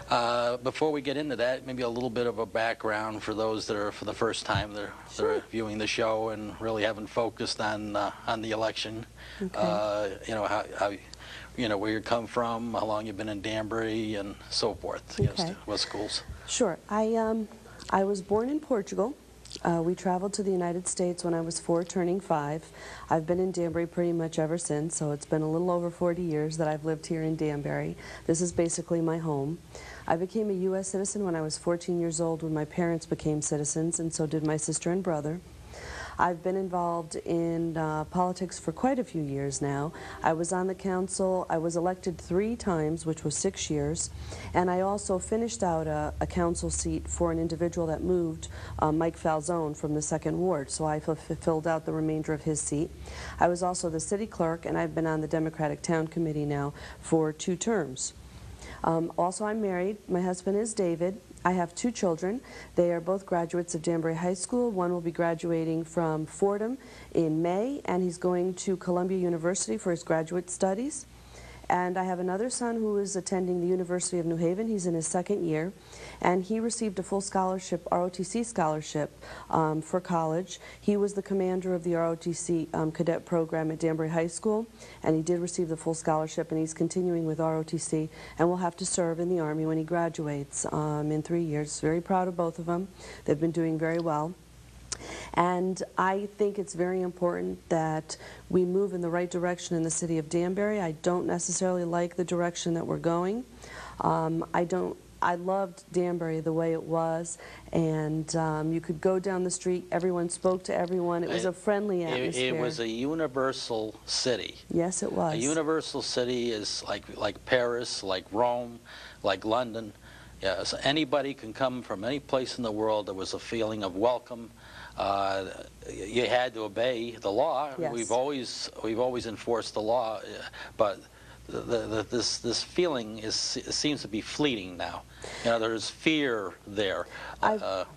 Before we get into that, maybe a little bit of a background for those that are for the first time they're viewing the show and really haven't focused on the election. Okay. You know how you know where you come from, how long you've been in Danbury, and so forth. Okay. What schools? Sure. I was born in Portugal. We traveled to the United States when I was 4, turning 5. I've been in Danbury pretty much ever since, so it's been a little over 40 years that I've lived here in Danbury. This is basically my home. I became a U.S. citizen when I was 14 years old when my parents became citizens, and so did my sister and brother. I've been involved in politics for quite a few years now. I was on the council. I was elected 3 times, which was 6 years, and I also finished out a council seat for an individual that moved, Mike Falzone, from the 2nd Ward, so I filled out the remainder of his seat. I was also the city clerk, and I've been on the Democratic Town Committee now for 2 terms. Also, I'm married. My husband is David. I have 2 children. They are both graduates of Danbury High School. One will be graduating from Fordham in May, and he's going to Columbia University for his graduate studies. And I have another son who is attending the University of New Haven. He's in his 2nd year, and he received a full scholarship, ROTC scholarship, for college. He was the commander of the ROTC cadet program at Danbury High School, and he did receive the full scholarship, and he's continuing with ROTC and will have to serve in the Army when he graduates in 3 years. Very proud of both of them. They've been doing very well. And I think it's very important that we move in the right direction in the city of Danbury. I don't necessarily like the direction that we're going. I loved Danbury the way it was, and you could go down the street, everyone spoke to everyone. It was a friendly atmosphere. It was a universal city. Yes, it was. A universal city is like Paris, like Rome, like London. Yeah, so anybody can come from any place in the world. There was a feeling of welcome. You had to obey the law. Yes. We've always enforced the law, but this feeling seems to be fleeting now. You know, there's fear there.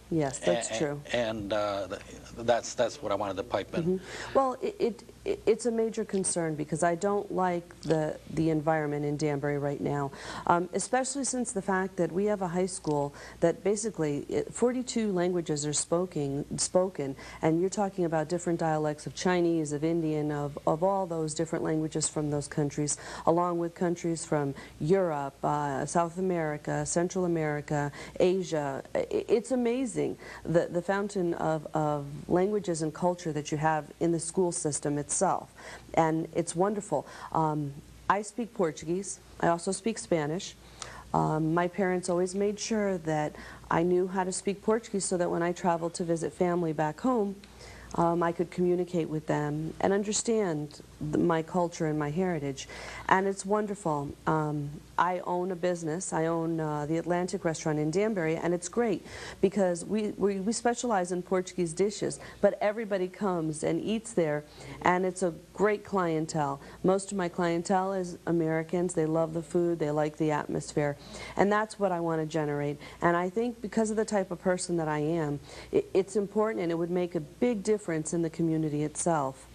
Yes, that's true. And that's what I wanted to pipe in. Mm-hmm. Well, it's a major concern because I don't like the environment in Danbury right now, especially since the fact that we have a high school that basically 42 languages are spoken, and you're talking about different dialects of Chinese, of Indian, of all those different languages from those countries, along with countries from Europe, South America, Central America, Asia. It's amazing the fountain of languages and culture that you have in the school system itself, and it's wonderful. I speak Portuguese. I also speak Spanish. My parents always made sure that I knew how to speak Portuguese so that when I traveled to visit family back home, I could communicate with them and understand my culture and my heritage, and it's wonderful. I own a business. I own the Atlantic restaurant in Danbury, and it's great because we specialize in Portuguese dishes, but everybody comes and eats there, and it's a great clientele. Most of my clientele is Americans. They love the food. They like the atmosphere, and that's what I want to generate. And I think because of the type of person that I am, it's important, and it would make a big difference in the community itself